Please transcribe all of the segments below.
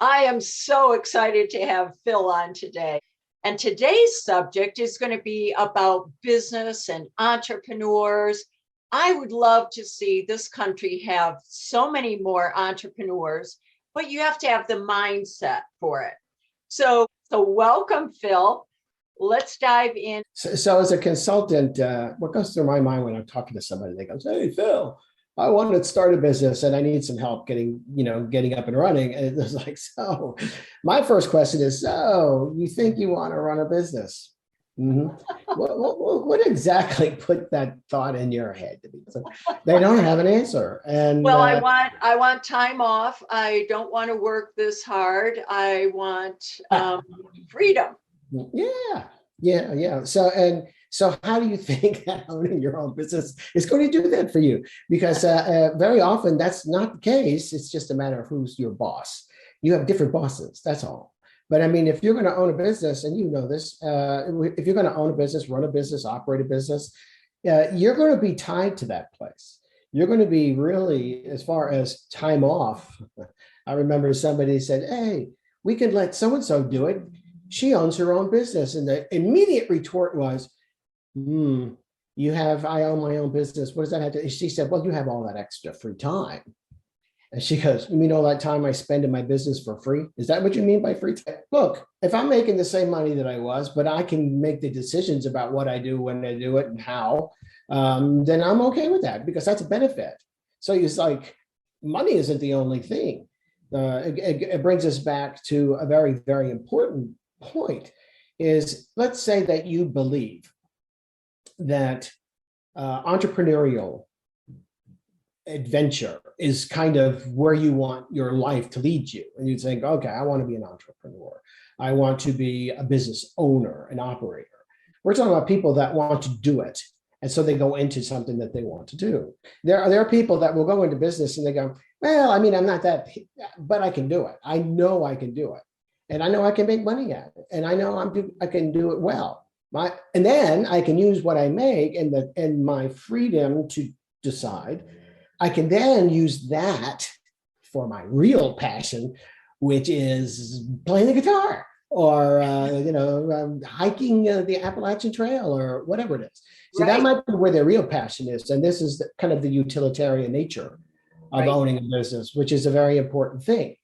I am so excited to have Phil on today. And today's subject is going to be about business and entrepreneurs. I would love to see this country have so many more entrepreneurs, but you have to have the mindset for it. So welcome, Phil. Let's dive in. So as a consultant, what goes through my mind when I'm talking to somebody, they go, "Hey, Phil, I want to start a business and I need some help getting up and running." And it's like, so my first question is, so you think you want to run a business? Mm-hmm. What exactly put that thought in your head? So they don't have an answer. And Well, I want time off. I don't want to work this hard. I want freedom. yeah. So how do you think that owning your own business is going to do that for you? Because very often that's not the case. It's just a matter of who's your boss. You have different bosses. That's all. But I mean, if you're going to own a business, and you know this, if you're going to own a business, run a business, operate a business, you're going to be tied to that place. You're going to be really, as far as time off. I remember somebody said, "Hey, we could let so and so do it. She owns her own business." And the immediate retort was, I own my own business. What does that have to? She said, "Well, you have all that extra free time." And she goes, "You mean all that time I spend in my business for free? Is that what you mean by free time?" Look, if I'm making the same money that I was, but I can make the decisions about what I do, when I do it, and how, then I'm okay with that because that's a benefit. So it's like money isn't the only thing. It brings us back to a very, very important point is, let's say that you believe that entrepreneurial adventure is kind of where you want your life to lead you. And you think, okay, I want to be an entrepreneur. I want to be a business owner, an operator. We're talking about people that want to do it. And so they go into something that they want to do. There are people that will go into business and they go, "Well, I mean, I'm not that, but I can do it. I know I can do it. And I know I can make money at it. And I know I can do it well. And then I can use what I make and my freedom to decide. I can then use that for my real passion, which is playing the guitar or hiking the Appalachian Trail or whatever it is." So that might be where their real passion is. And this is kind of the utilitarian nature of owning a business, which is a very important thing.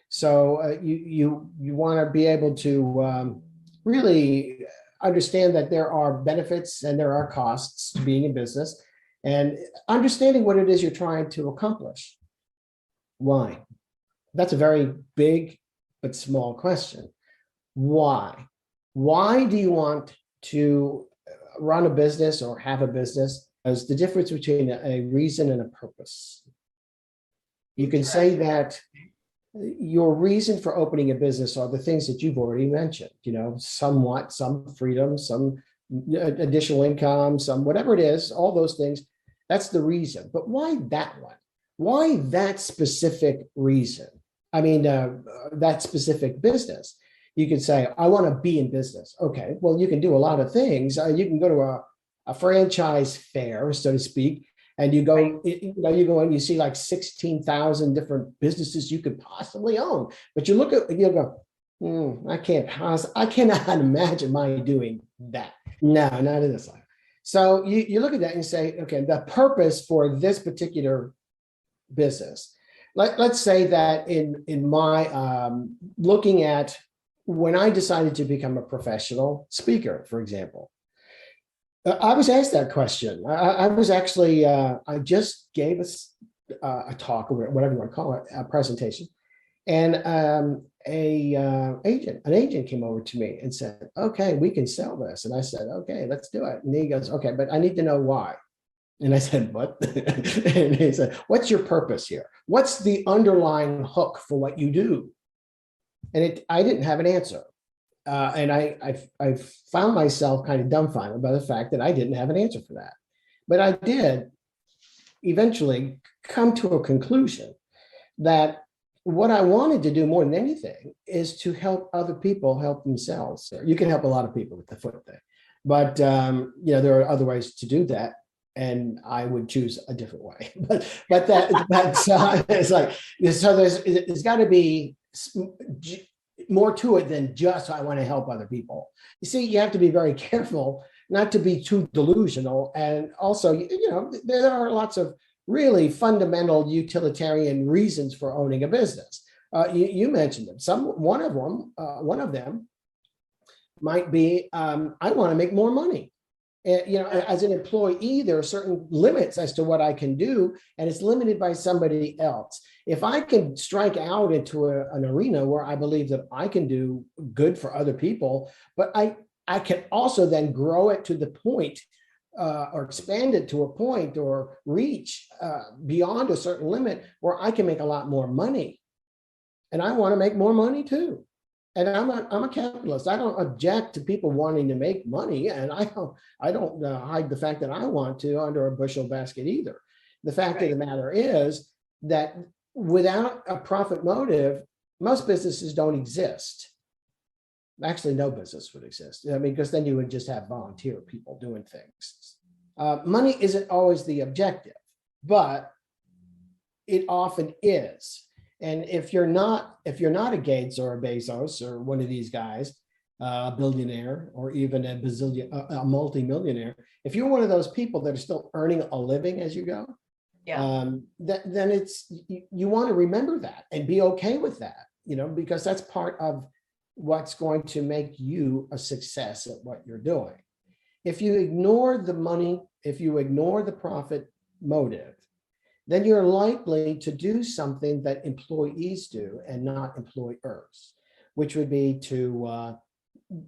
So you want to be able to really understand that there are benefits and there are costs to being in business, and understanding what it is you're trying to accomplish. Why? That's a very big but small question. Why? Why do you want to run a business or have a business? There's the difference between a reason and a purpose. You can say that your reason for opening a business are the things that you've already mentioned, some freedom, some additional income, some whatever it is, all those things. That's the reason. But why that one? Why that specific reason? I mean, that specific business. You could say, "I want to be in business." Okay, well, you can do a lot of things. You can go to a franchise fair, so to speak, and you go and you see like 16,000 different businesses you could possibly own. But you look at, you go, I cannot imagine my doing that. No, not in this life. So you look at that and you say, okay, the purpose for this particular business. Let's say that in my looking at when I decided to become a professional speaker, for example, I was asked that question. I was actually, I just gave a talk, or whatever you want to call it, a presentation. And an agent came over to me and said, "Okay, we can sell this." And I said, "Okay, let's do it." And he goes, "Okay, but I need to know why." And I said, "What?" And he said, "What's your purpose here? What's the underlying hook for what you do?" And I didn't have an answer. And I found myself kind of dumbfounded by the fact that I didn't have an answer for that. But I did eventually come to a conclusion that what I wanted to do more than anything is to help other people help themselves. You can help a lot of people with the foot thing, but there are other ways to do that, and I would choose a different way. But that's it's like, so there's got to be more to it than just I want to help other people. You see, you have to be very careful not to be too delusional. And also, there are lots of really fundamental utilitarian reasons for owning a business. You mentioned them. One of them might be, I want to make more money. As an employee, there are certain limits as to what I can do, and it's limited by somebody else. If I can strike out into an arena where I believe that I can do good for other people, but I can also then grow it to the point, or expand it to a point, or reach beyond a certain limit where I can make a lot more money. And I want to make more money too. And I'm a capitalist. I don't object to people wanting to make money, and I don't hide the fact that I want to under a bushel basket either. The fact of the matter is that without a profit motive, most businesses don't exist. Actually, no business would exist. I mean, because then you would just have volunteer people doing things. Money isn't always the objective, but it often is. And if you're not a Gates or a Bezos or one of these guys, a billionaire or even a multi-millionaire, if you're one of those people that are still earning a living as you go, then you want to remember that and be okay with that, because that's part of what's going to make you a success at what you're doing. If you ignore the money, if you ignore the profit motive, then you're likely to do something that employees do and not employers, which would be to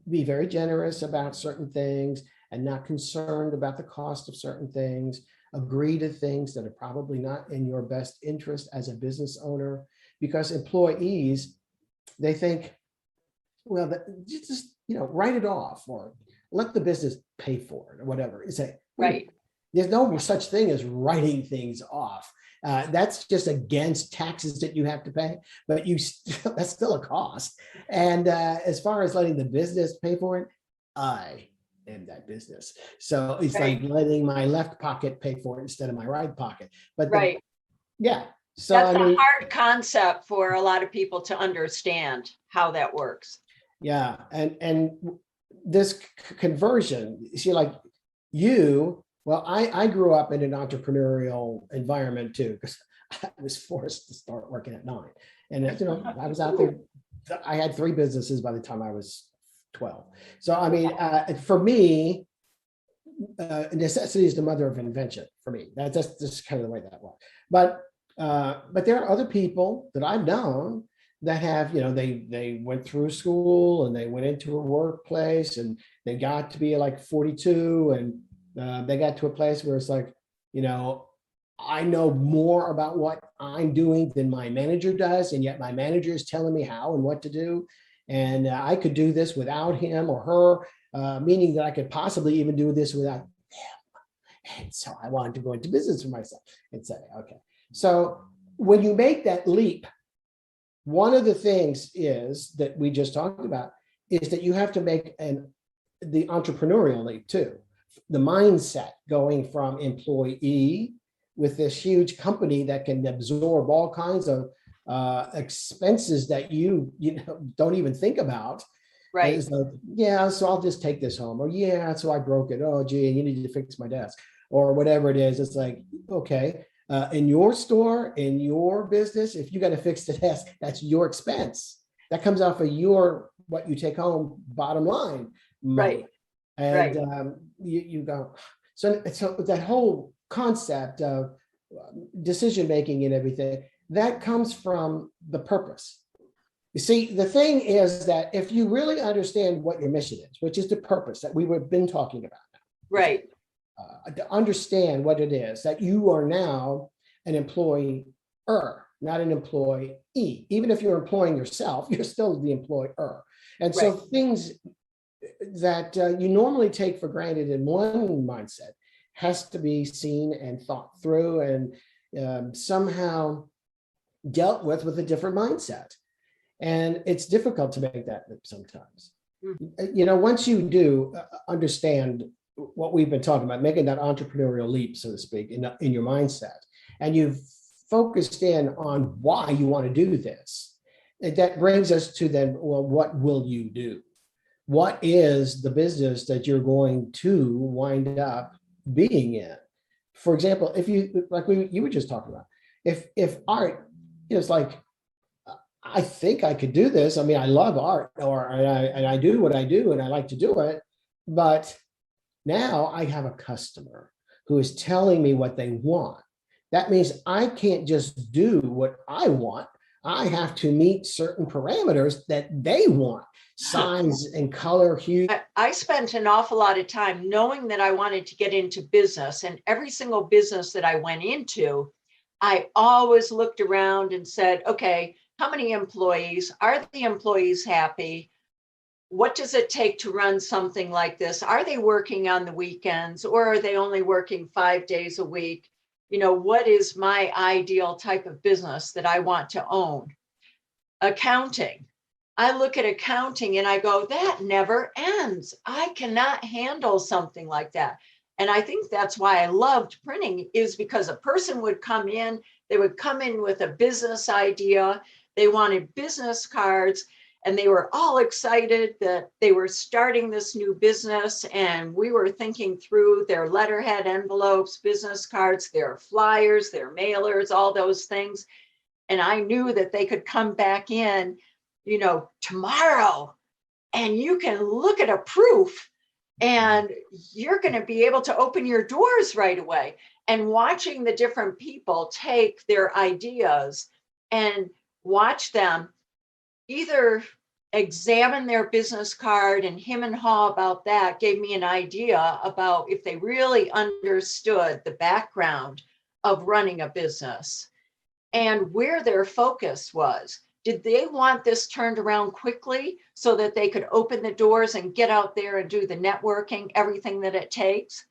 be very generous about certain things and not concerned about the cost of certain things, agree to things that are probably not in your best interest as a business owner, because employees, they think, well, just, write it off or let the business pay for it or whatever. It's right. There's no such thing as writing things off. That's just against taxes that you have to pay, but that's still a cost. And as far as letting the business pay for it, I am that business. So it's like letting my left pocket pay for it instead of my right pocket. But yeah. So that's a hard concept for a lot of people to understand how that works. Yeah, and this conversion, see, like well, I grew up in an entrepreneurial environment too, because I was forced to start working at 9. And I was out there. I had 3 businesses by the time I was 12. So I mean, for me, necessity is the mother of invention. For me, that's just kind of the way that was. But there are other people that I've known that have, they went through school and they went into a workplace and they got to be like 42 and they got to a place where it's like, I know more about what I'm doing than my manager does, and yet my manager is telling me how and what to do. And I could do this without him or her, meaning that I could possibly even do this without them. And so I wanted to go into business for myself and say, okay. So when you make that leap, one of the things is that we just talked about is that you have to make the entrepreneurial leap too. The mindset going from employee with this huge company that can absorb all kinds of expenses that you don't even think about. Right. It's like, yeah, so I'll just take this home. Or yeah, so I broke it. Oh, gee, you need to fix my desk or whatever it is. It's like, okay, in your store, in your business, if you got to fix the desk, that's your expense. That comes off of what you take home, bottom line money. Right. And you go, so that whole concept of decision-making and everything, that comes from the purpose. You see, the thing is that if you really understand what your mission is, which is the purpose that we've been talking about now, right? To understand what it is, that you are now an employer, not an employee. Even if you're employing yourself, you're still the employer. And so things that you normally take for granted in one mindset has to be seen and thought through and somehow dealt with a different mindset. And it's difficult to make that leap sometimes. Once you do understand what we've been talking about, making that entrepreneurial leap, so to speak, in your mindset, and you've focused in on why you want to do this, that brings us to then, well, what will you do? What is the business that you're going to wind up being in? For example, if you, like you were just talking about, if art is like, I think I could do this. I mean, I love art, and I do what I do, and I like to do it. But now I have a customer who is telling me what they want. That means I can't just do what I want. I have to meet certain parameters that they want, size and color, hue. I spent an awful lot of time knowing that I wanted to get into business, and every single business that I went into, I always looked around and said, okay, how many employees? Are the employees happy? What does it take to run something like this? Are they working on the weekends, or are they only working 5 days a week? You know, what is my ideal type of business that I want to own? Accounting. I look at accounting and I go, that never ends. I cannot handle something like that. And I think that's why I loved printing, is because a person would come in, they would come in with a business idea. They wanted business cards, and they were all excited that they were starting this new business. And we were thinking through their letterhead envelopes, business cards, their flyers, their mailers, all those things. And I knew that they could come back in, you know, tomorrow, and you can look at a proof, and you're going to be able to open your doors right away. And watching the different people take their ideas and watch them either examine their business card and him and haw about that gave me an idea about if they really understood the background of running a business and where their focus was. Did they want this turned around quickly so that they could open the doors and get out there and do the networking, everything that it takes?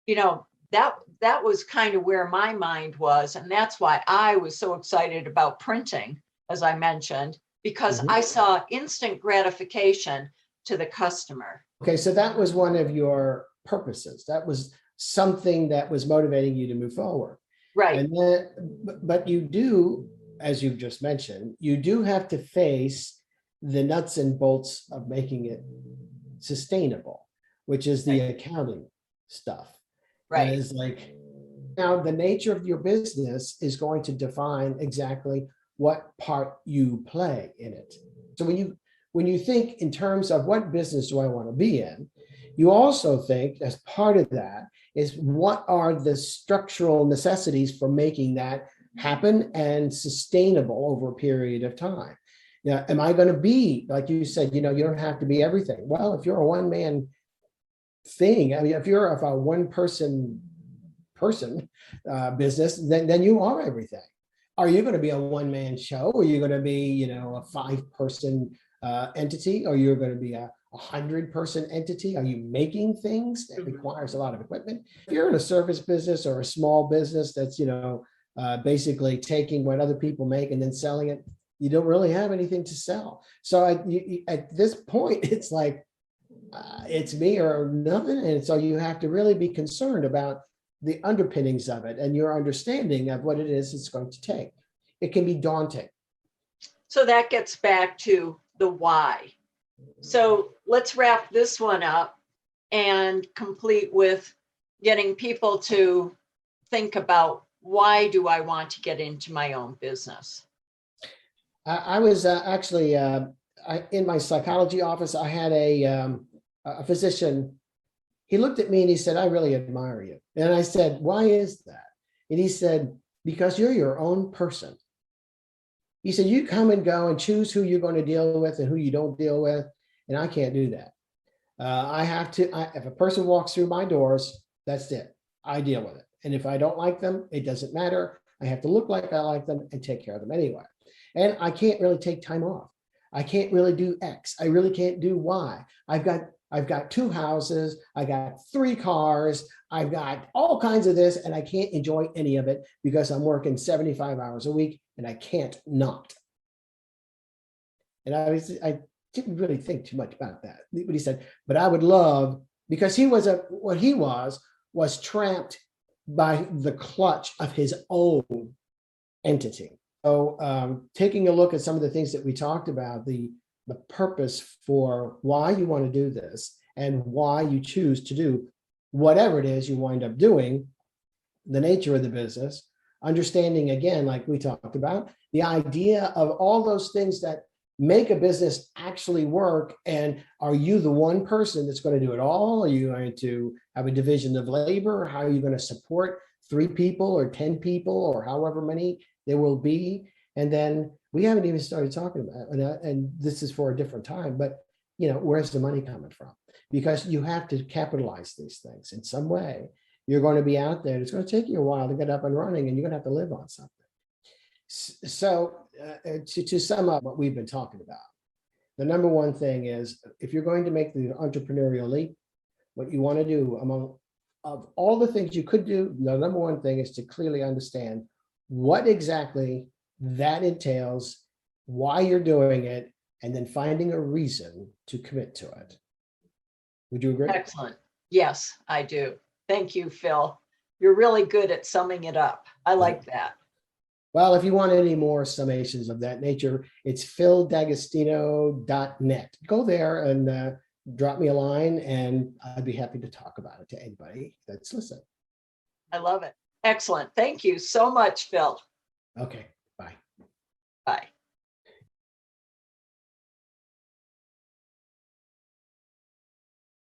You know, that was kind of where my mind was. And that's why I was so excited about printing, as I mentioned, because I saw instant gratification to the customer. Okay, so that was one of your purposes. That was something that was motivating you to move forward. Right. And then, but you do, as you've just mentioned, you do have to face the nuts and bolts of making it sustainable, which is the accounting stuff. Right. And it's like, now the nature of your business is going to define exactly what part you play in it. So when you think in terms of what business do I want to be in, you also think as part of that is what are the structural necessities for making that happen and sustainable over a period of time. Now, am I going to be, like you said, you know, you don't have to be everything. Well, if you're a one-man thing, I mean, if you're a one-person business, then you are everything. Are you going to be a one-man show? Are you going to be, you know, a 5-person entity? Or you're going to be a 100-person entity? Are you making things that requires a lot of equipment? If you're in a service business or a small business that's, you know, basically taking what other people make and then selling it, you don't really have anything to sell. So at this point, it's like, it's me or nothing. And so you have to really be concerned about the underpinnings of it and your understanding of what it is it's going to take. It can be daunting. So that gets back to the why. So let's wrap this one up and complete with getting people to think about, why do I want to get into my own business? I was actually in my psychology office. I had a physician. He looked at me and he said, I really admire you. And I said, why is that? And he said, because you're your own person. He said, you come and go and choose who you're going to deal with and who you don't deal with. And I can't do that. I have to, if a person walks through my doors, that's it. I deal with it. And if I don't like them, it doesn't matter. I have to look like I like them and take care of them anyway. And I can't really take time off. I can't really do X. I really can't do Y. I've got 2 houses. I got 3 cars. I've got all kinds of this, and I can't enjoy any of it because I'm working 75 hours a week and I can't not. And I didn't really think too much about that. But he said, but I would love, because what he was trapped by the clutch of his own entity. taking a look at some of the things that we talked about, the purpose for why you want to do this and why you choose to do whatever it is you wind up doing, the nature of the business, understanding, again, like we talked about, the idea of all those things that make a business actually work. And are you the one person that's going to do it all? Are you going to have a division of labor? How are you going to support 3 people or 10 people or however many there will be? And then we haven't even started talking about, and this is for a different time, but where's the money coming from? Because you have to capitalize these things in some way. You're going to be out there. It's going to take you a while to get up and running, and you're going to have to live on something. So to sum up what we've been talking about, the number one thing is, if you're going to make the entrepreneurial leap, what you want to do, among of all the things you could do, the number one thing is to clearly understand what exactly that entails, why you're doing it, and then finding a reason to commit to it. Would you agree? Excellent. Yes, I do. Thank you, Phil. You're really good at summing it up. I like that. Well, if you want any more summations of that nature, it's phildagostino.net. Go there and drop me a line, and I'd be happy to talk about it to anybody that's listening. I love it. Excellent. Thank you so much, Phil. Okay, bye. Bye.